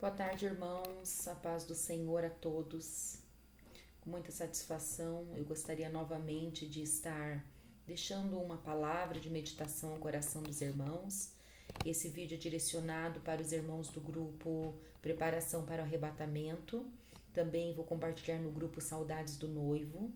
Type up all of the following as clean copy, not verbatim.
Boa tarde, irmãos. A paz do Senhor a todos. Com muita satisfação, eu gostaria novamente de estar deixando uma palavra de meditação ao coração dos irmãos. Esse vídeo é direcionado para os irmãos do grupo Preparação para o Arrebatamento. Também vou compartilhar no grupo Saudades do Noivo.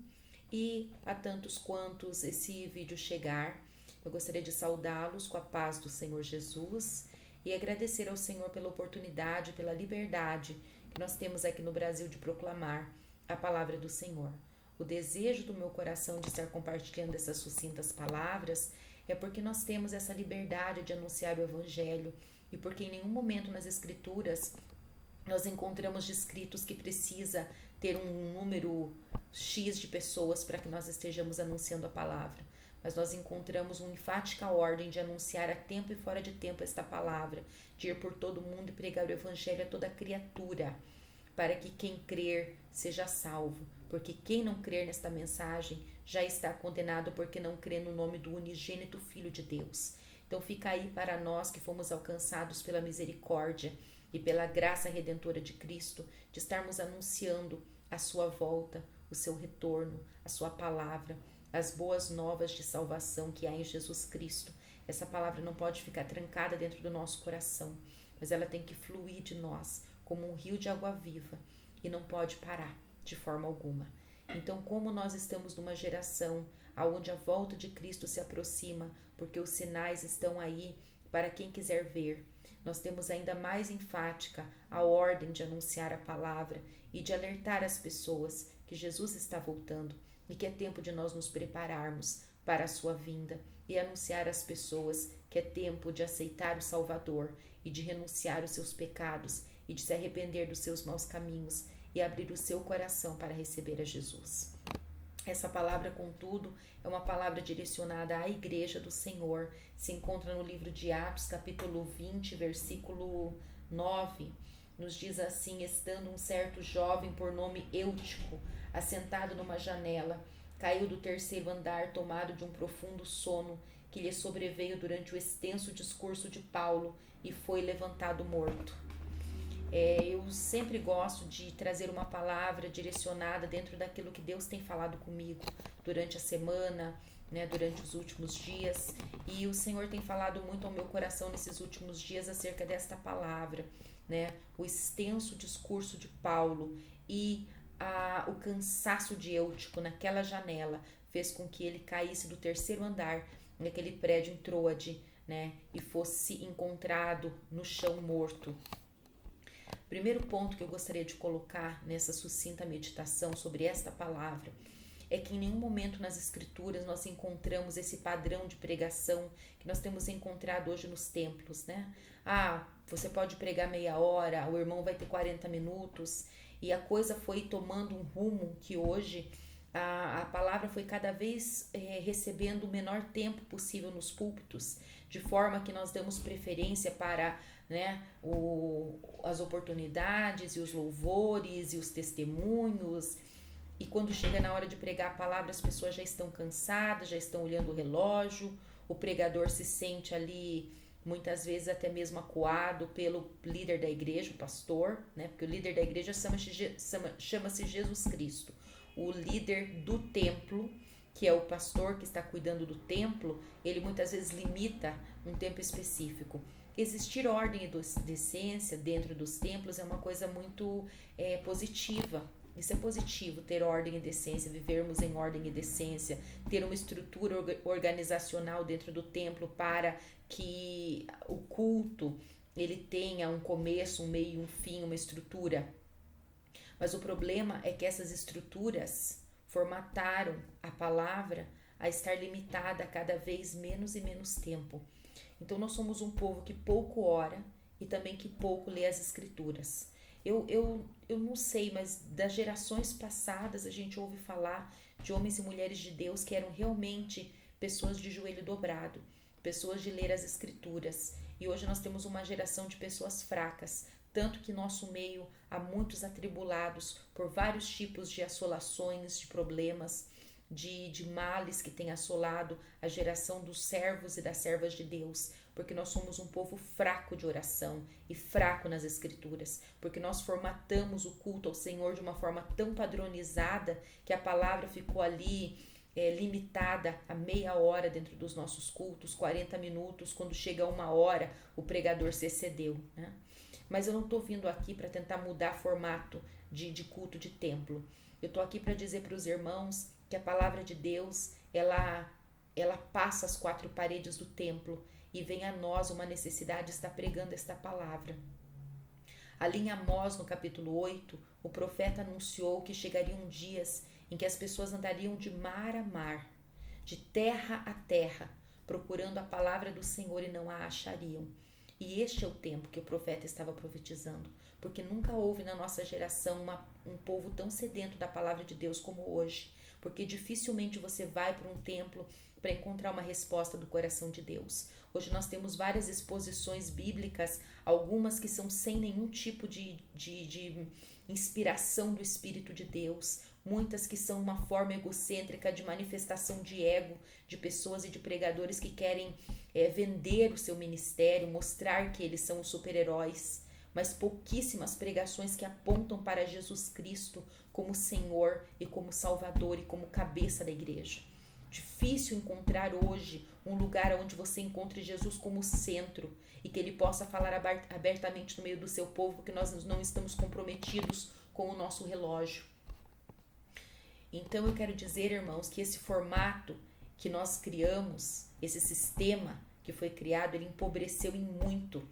E a tantos quantos esse vídeo chegar, eu gostaria de saudá-los com a paz do Senhor Jesus e agradecer ao Senhor pela oportunidade, pela liberdade que nós temos aqui no Brasil de proclamar a palavra do Senhor. O desejo do meu coração de estar compartilhando essas sucintas palavras é porque nós temos essa liberdade de anunciar o Evangelho e porque em nenhum momento nas Escrituras nós encontramos descritos que precisa ter um número X de pessoas para que nós estejamos anunciando a palavra. Mas nós encontramos uma enfática ordem de anunciar a tempo e fora de tempo esta palavra, de ir por todo mundo e pregar o Evangelho a toda criatura, para que quem crer seja salvo, porque quem não crer nesta mensagem já está condenado porque não crê no nome do unigênito Filho de Deus. Então fica aí para nós que fomos alcançados pela misericórdia e pela graça redentora de Cristo, de estarmos anunciando a sua volta, o seu retorno, a sua palavra, as boas novas de salvação que há em Jesus Cristo. Essa palavra não pode ficar trancada dentro do nosso coração, mas ela tem que fluir de nós como um rio de água viva e não pode parar de forma alguma. Então, como nós estamos numa geração onde a volta de Cristo se aproxima, porque os sinais estão aí para quem quiser ver, nós temos ainda mais enfática a ordem de anunciar a palavra e de alertar as pessoas que Jesus está voltando e que é tempo de nós nos prepararmos para a sua vinda e anunciar às pessoas que é tempo de aceitar o Salvador e de renunciar os seus pecados e de se arrepender dos seus maus caminhos e abrir o seu coração para receber a Jesus. Essa palavra, contudo, é uma palavra direcionada à Igreja do Senhor. Se encontra no livro de Atos, capítulo 20, versículo 9. Nos diz assim: estando um certo jovem por nome Eutico, assentado numa janela, caiu do terceiro andar, tomado de um profundo sono que lhe sobreveio durante o extenso discurso de Paulo, e foi levantado morto. Eu sempre gosto de trazer uma palavra direcionada dentro daquilo que Deus tem falado comigo durante a semana, né, durante os últimos dias, e o Senhor tem falado muito ao meu coração nesses últimos dias acerca desta palavra, né, o extenso discurso de Paulo e o cansaço de Eutico naquela janela fez com que ele caísse do terceiro andar naquele prédio em Troade, né, e fosse encontrado no chão morto. Primeiro ponto que eu gostaria de colocar nessa sucinta meditação sobre esta palavra é que em nenhum momento nas Escrituras nós encontramos esse padrão de pregação que nós temos encontrado hoje nos templos, né? Você pode pregar meia hora, o irmão vai ter 40 minutos, e a coisa foi tomando um rumo que hoje a palavra foi cada vez recebendo o menor tempo possível nos púlpitos, de forma que nós damos preferência para, né, as oportunidades e os louvores e os testemunhos, e quando chega na hora de pregar a palavra as pessoas já estão cansadas, já estão olhando o relógio, o pregador se sente ali muitas vezes até mesmo acuado pelo líder da igreja, o pastor, né, porque o líder da igreja chama-se Jesus Cristo. O líder do templo, que é o pastor que está cuidando do templo, ele muitas vezes limita um tempo específico. Existir ordem e decência dentro dos templos é uma coisa muito positiva. Isso é positivo, ter ordem e decência, vivermos em ordem e decência, ter uma estrutura organizacional dentro do templo para que o culto ele tenha um começo, um meio, um fim, uma estrutura. Mas o problema é que essas estruturas formataram a palavra a estar limitada a cada vez menos e menos tempo. Então nós somos um povo que pouco ora e também que pouco lê as Escrituras. Eu não sei, mas das gerações passadas a gente ouve falar de homens e mulheres de Deus que eram realmente pessoas de joelho dobrado, pessoas de ler as Escrituras. E hoje nós temos uma geração de pessoas fracas, tanto que em nosso meio há muitos atribulados por vários tipos de assolações, de problemas, de males que têm assolado a geração dos servos e das servas de Deus, porque nós somos um povo fraco de oração e fraco nas escrituras, porque nós formatamos o culto ao Senhor de uma forma tão padronizada que a palavra ficou ali limitada a meia hora dentro dos nossos cultos, 40 minutos, quando chega 1 hora o pregador se excedeu, né? Mas eu não estou vindo aqui para tentar mudar formato de culto de templo. Eu estou aqui para dizer para os irmãos que a palavra de Deus, ela passa as 4 paredes do templo e vem a nós uma necessidade de estar pregando esta palavra. Ali em Amós, no capítulo 8, o profeta anunciou que chegariam dias em que as pessoas andariam de mar a mar, de terra a terra, procurando a palavra do Senhor e não a achariam. E este é o tempo que o profeta estava profetizando, porque nunca houve na nossa geração um povo tão sedento da palavra de Deus como hoje, porque dificilmente você vai para um templo para encontrar uma resposta do coração de Deus. Hoje nós temos várias exposições bíblicas, algumas que são sem nenhum tipo de inspiração do Espírito de Deus, muitas que são uma forma egocêntrica de manifestação de ego de pessoas e de pregadores que querem vender o seu ministério, mostrar que eles são os super-heróis, mas pouquíssimas pregações que apontam para Jesus Cristo como Senhor e como Salvador e como cabeça da igreja. Difícil encontrar hoje um lugar onde você encontre Jesus como centro e que ele possa falar abertamente no meio do seu povo, porque nós não estamos comprometidos com o nosso relógio. Então eu quero dizer, irmãos, que esse formato que nós criamos, esse sistema que foi criado, ele empobreceu em muito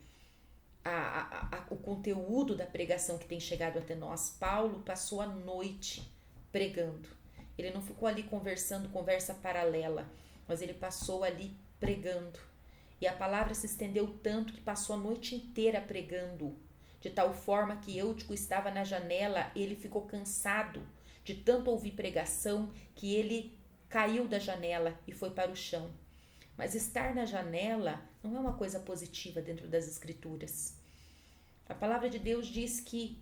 o conteúdo da pregação que tem chegado até nós. Paulo passou a noite pregando. Ele não ficou ali conversando, conversa paralela, mas ele passou ali pregando. E a palavra se estendeu tanto que passou a noite inteira pregando, de tal forma que Eutico estava na janela, ele ficou cansado de tanto ouvir pregação que ele caiu da janela e foi para o chão. Mas estar na janela não é uma coisa positiva dentro das escrituras. A palavra de Deus diz que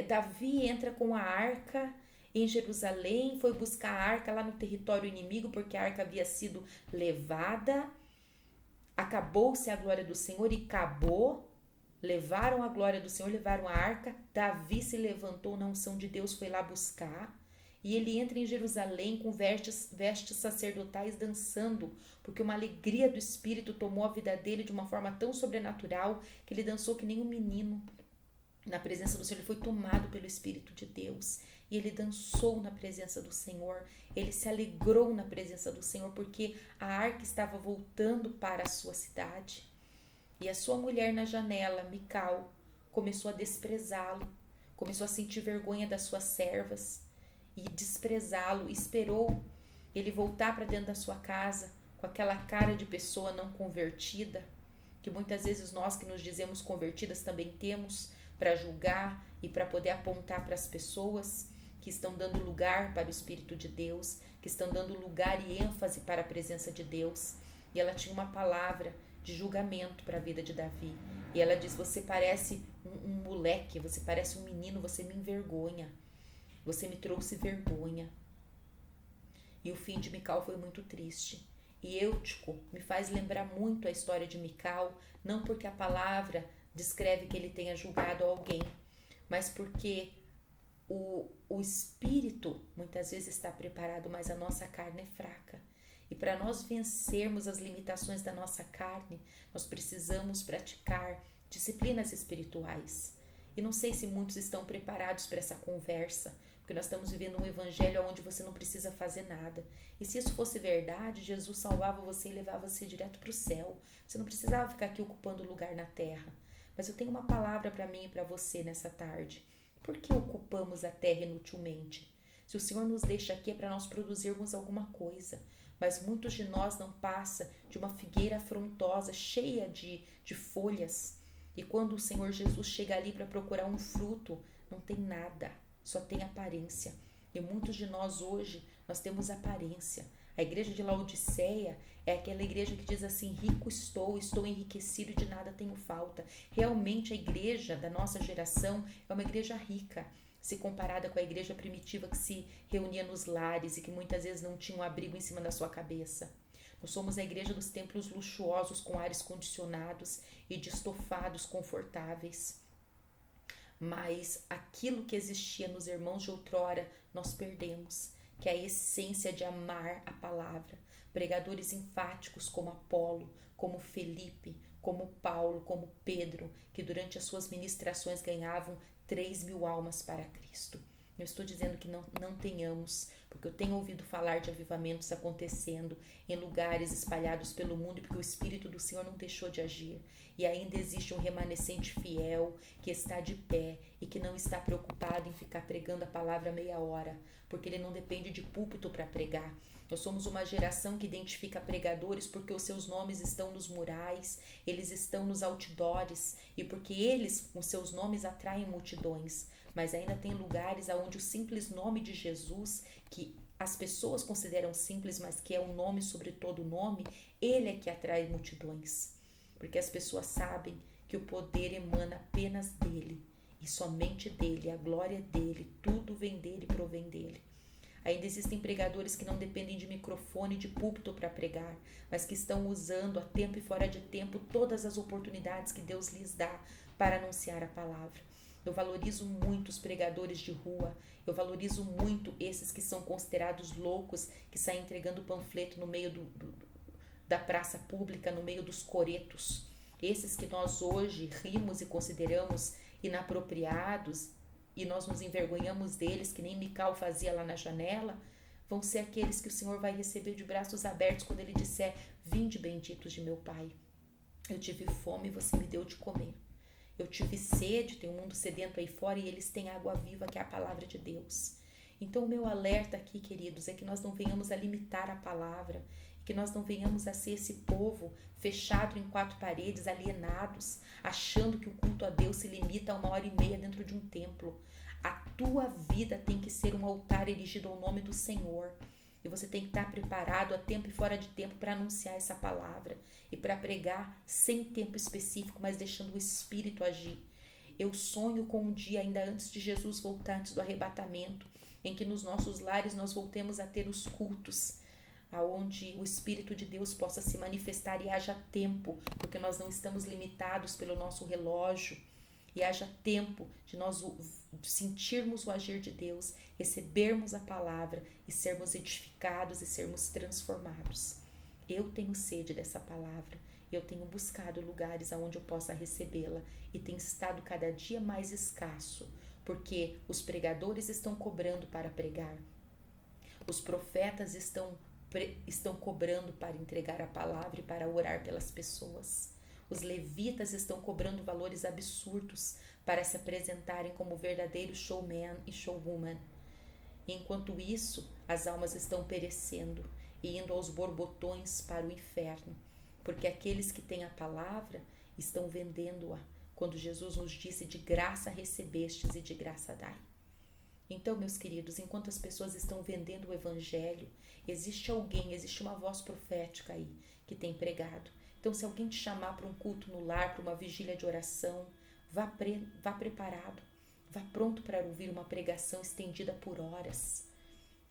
Davi entra com a arca em Jerusalém, foi buscar a arca lá no território inimigo, porque a arca havia sido levada, acabou-se a glória do Senhor e acabou, levaram a glória do Senhor, levaram a arca, Davi se levantou na unção de Deus, foi lá buscar, e ele entra em Jerusalém com vestes sacerdotais dançando, porque uma alegria do Espírito tomou a vida dele de uma forma tão sobrenatural que ele dançou que nem um menino. Na presença do Senhor, ele foi tomado pelo Espírito de Deus e ele dançou na presença do Senhor, ele se alegrou na presença do Senhor porque a arca estava voltando para a sua cidade. E a sua mulher na janela, Mical, começou a desprezá-lo, começou a sentir vergonha das suas servas e desprezá-lo, esperou ele voltar para dentro da sua casa com aquela cara de pessoa não convertida, que muitas vezes nós que nos dizemos convertidas também temos, para julgar e para poder apontar para as pessoas que estão dando lugar para o Espírito de Deus, que estão dando lugar e ênfase para a presença de Deus. E ela tinha uma palavra de julgamento para a vida de Davi. E ela diz: você parece um moleque, você parece um menino, você me envergonha. Você me trouxe vergonha. E o fim de Mical foi muito triste. E Eutico me faz lembrar muito a história de Mical, não porque a palavra descreve que ele tenha julgado alguém, mas porque o espírito muitas vezes está preparado, mas a nossa carne é fraca. E para nós vencermos as limitações da nossa carne, nós precisamos praticar disciplinas espirituais. E não sei se muitos estão preparados para essa conversa, porque nós estamos vivendo um evangelho onde você não precisa fazer nada. E se isso fosse verdade, Jesus salvava você e levava você direto para o céu. Você não precisava ficar aqui ocupando lugar na terra. Mas eu tenho uma palavra para mim e para você nessa tarde. Por que ocupamos a terra inutilmente? Se o Senhor nos deixa aqui é para nós produzirmos alguma coisa. Mas muitos de nós não passam de uma figueira afrontosa, cheia de folhas. E quando o Senhor Jesus chega ali para procurar um fruto, não tem nada, só tem aparência. E muitos de nós hoje, nós temos aparência. A igreja de Laodiceia é aquela igreja que diz assim: rico estou enriquecido e de nada tenho falta. Realmente a igreja da nossa geração é uma igreja rica, se comparada com a igreja primitiva que se reunia nos lares e que muitas vezes não tinha um abrigo em cima da sua cabeça. Nós somos a igreja dos templos luxuosos com ares condicionados e de estofados confortáveis. Mas aquilo que existia nos irmãos de outrora, nós perdemos, que é a essência de amar a palavra. Pregadores enfáticos como Apolo, como Felipe, como Paulo, como Pedro, que durante as suas ministrações ganhavam 3.000 almas para Cristo. Eu estou dizendo que não tenhamos, porque eu tenho ouvido falar de avivamentos acontecendo em lugares espalhados pelo mundo, porque o Espírito do Senhor não deixou de agir. E ainda existe um remanescente fiel que está de pé e que não está preocupado em ficar pregando a palavra meia hora, porque ele não depende de púlpito para pregar. Nós somos uma geração que identifica pregadores porque os seus nomes estão nos murais, eles estão nos outdoors e porque eles, com seus nomes, atraem multidões. Mas ainda tem lugares onde o simples nome de Jesus, que as pessoas consideram simples, mas que é um nome sobre todo nome, ele é que atrai multidões. Porque as pessoas sabem que o poder emana apenas dele, e somente dele, a glória é dele, tudo vem dele e provém dele. Ainda existem pregadores que não dependem de microfone e de púlpito para pregar, mas que estão usando a tempo e fora de tempo todas as oportunidades que Deus lhes dá para anunciar a palavra. Eu valorizo muito os pregadores de rua, eu valorizo muito esses que são considerados loucos, que saem entregando panfleto no meio da praça pública, no meio dos coretos. Esses que nós hoje rimos e consideramos inapropriados e nós nos envergonhamos deles, que nem Mical fazia lá na janela, vão ser aqueles que o Senhor vai receber de braços abertos quando Ele disser: vinde benditos de meu Pai. Eu tive fome e você me deu de comer. Eu tive sede, tem um mundo sedento aí fora e eles têm água viva, que é a palavra de Deus. Então o meu alerta aqui, queridos, é que nós não venhamos a limitar a palavra, que nós não venhamos a ser esse povo fechado em 4 paredes, alienados, achando que o culto a Deus se limita a 1h30 dentro de um templo. A tua vida tem que ser um altar erigido ao nome do Senhor. E você tem que estar preparado a tempo e fora de tempo para anunciar essa palavra e para pregar sem tempo específico, mas deixando o Espírito agir. Eu sonho com um dia ainda antes de Jesus voltar, antes do arrebatamento, em que nos nossos lares nós voltemos a ter os cultos, aonde o Espírito de Deus possa se manifestar e haja tempo, porque nós não estamos limitados pelo nosso relógio, e haja tempo de nós sentirmos o agir de Deus, recebermos a palavra e sermos edificados e sermos transformados. Eu tenho sede dessa palavra, eu tenho buscado lugares onde eu possa recebê-la e tem estado cada dia mais escasso, porque os pregadores estão cobrando para pregar, os profetas estão cobrando para entregar a palavra e para orar pelas pessoas. Os levitas estão cobrando valores absurdos para se apresentarem como verdadeiros showman e showwoman. Enquanto isso, as almas estão perecendo e indo aos borbotões para o inferno, porque aqueles que têm a palavra estão vendendo-a, quando Jesus nos disse: de graça recebestes e de graça dai. Então, meus queridos, enquanto as pessoas estão vendendo o evangelho, existe uma voz profética aí que tem pregado. Então, se alguém te chamar para um culto no lar, para uma vigília de oração, vá preparado, vá pronto para ouvir uma pregação estendida por horas,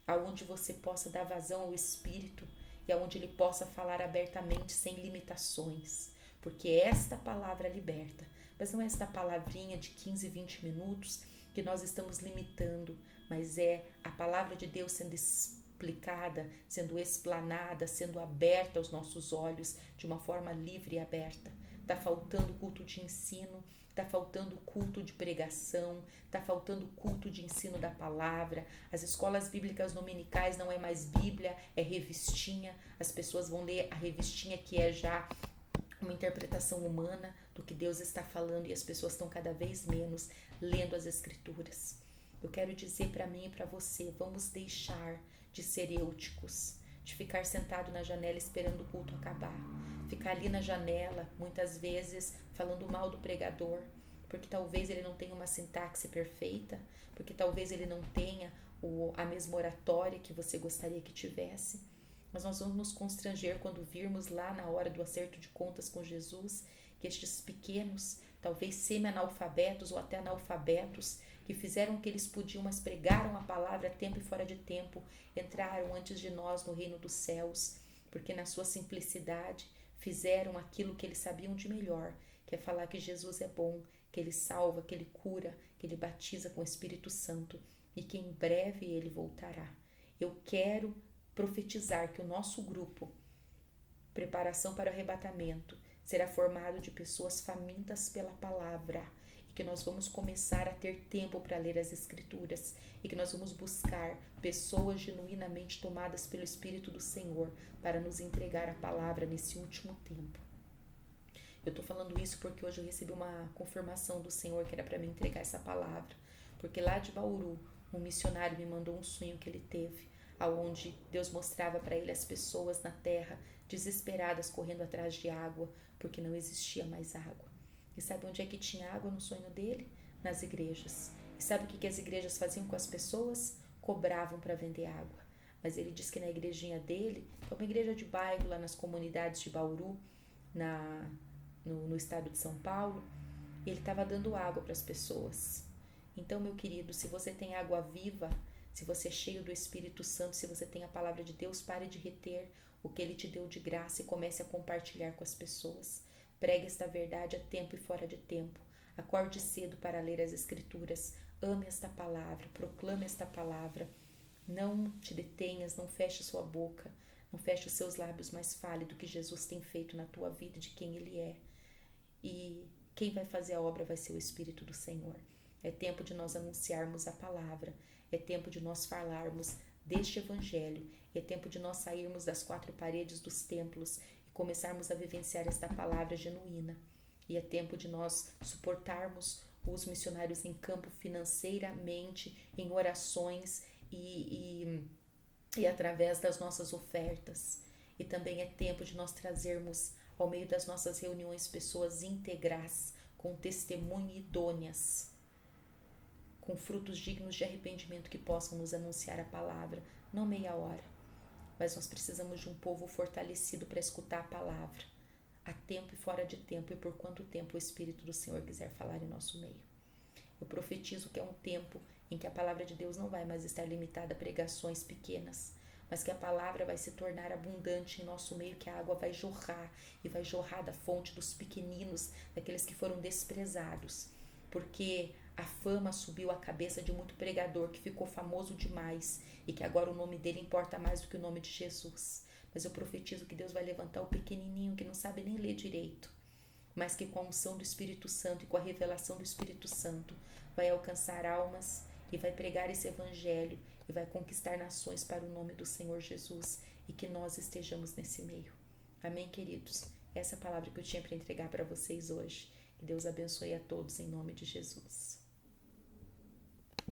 aonde você possa dar vazão ao Espírito e aonde ele possa falar abertamente, sem limitações, porque esta palavra liberta, mas não é esta palavrinha de 15, 20 minutos que nós estamos limitando, mas é a palavra de Deus sendo explicada, sendo explanada, sendo aberta aos nossos olhos de uma forma livre e aberta. Está faltando culto de ensino, está faltando culto de pregação, está faltando culto de ensino da palavra. As escolas bíblicas dominicais não é mais Bíblia, é revistinha. As pessoas vão ler a revistinha, que é já uma interpretação humana do que Deus está falando, e as pessoas estão cada vez menos lendo as Escrituras. Eu quero dizer para mim e para você: vamos deixar de ser eúticos, de ficar sentado na janela esperando o culto acabar, ficar ali na janela, muitas vezes falando mal do pregador, porque talvez ele não tenha uma sintaxe perfeita, porque talvez ele não tenha a mesma oratória que você gostaria que tivesse. Mas nós vamos nos constranger quando virmos lá na hora do acerto de contas com Jesus, que estes pequenos, talvez semi-analfabetos ou até analfabetos, que fizeram o que eles podiam, mas pregaram a palavra a tempo e fora de tempo, entraram antes de nós no reino dos céus, porque na sua simplicidade fizeram aquilo que eles sabiam de melhor, que é falar que Jesus é bom, que Ele salva, que Ele cura, que Ele batiza com o Espírito Santo e que em breve Ele voltará. Eu quero profetizar que o nosso grupo, Preparação para o Arrebatamento, será formado de pessoas famintas pela palavra e que nós vamos começar a ter tempo para ler as Escrituras e que nós vamos buscar pessoas genuinamente tomadas pelo Espírito do Senhor para nos entregar a palavra nesse último tempo. Eu estou falando isso porque hoje eu recebi uma confirmação do Senhor que era para me entregar essa palavra, porque lá de Bauru, um missionário me mandou um sonho que ele teve, aonde Deus mostrava para ele as pessoas na terra desesperadas correndo atrás de água, porque não existia mais água. E sabe onde é que tinha água no sonho dele? Nas igrejas. E sabe o que as igrejas faziam com as pessoas? Cobravam para vender água. Mas ele diz que na igrejinha dele, que é uma igreja de bairro lá nas comunidades de Bauru, no estado de São Paulo, ele estava dando água para as pessoas. Então, meu querido, se você tem água viva, se você é cheio do Espírito Santo, se você tem a palavra de Deus, pare de reter o que Ele te deu de graça e comece a compartilhar com as pessoas. Pregue esta verdade a tempo e fora de tempo. Acorde cedo para ler as Escrituras. Ame esta palavra, proclame esta palavra. Não te detenhas, não feche sua boca, não feche os seus lábios, mas fale do que Jesus tem feito na tua vida, de quem Ele é. E quem vai fazer a obra vai ser o Espírito do Senhor. É tempo de nós anunciarmos a palavra, é tempo de nós falarmos deste Evangelho, é tempo de nós sairmos das quatro paredes dos templos e começarmos a vivenciar esta palavra genuína. E é tempo de nós suportarmos os missionários em campo financeiramente, em orações e através das nossas ofertas. E também é tempo de nós trazermos ao meio das nossas reuniões pessoas íntegras, com testemunho idôneas, com frutos dignos de arrependimento que possam nos anunciar a palavra, não meia hora, mas nós precisamos de um povo fortalecido para escutar a palavra, a tempo e fora de tempo, e por quanto tempo o Espírito do Senhor quiser falar em nosso meio. Eu profetizo que é um tempo em que a palavra de Deus não vai mais estar limitada a pregações pequenas, mas que a palavra vai se tornar abundante em nosso meio, que a água vai jorrar, e vai jorrar da fonte dos pequeninos, daqueles que foram desprezados, porque a fama subiu à cabeça de muito pregador que ficou famoso demais e que agora o nome dele importa mais do que o nome de Jesus. Mas eu profetizo que Deus vai levantar o pequenininho que não sabe nem ler direito, mas que com a unção do Espírito Santo e com a revelação do Espírito Santo vai alcançar almas e vai pregar esse Evangelho e vai conquistar nações para o nome do Senhor Jesus, e que nós estejamos nesse meio. Amém, queridos? Essa é a palavra que eu tinha para entregar para vocês hoje. Que Deus abençoe a todos em nome de Jesus.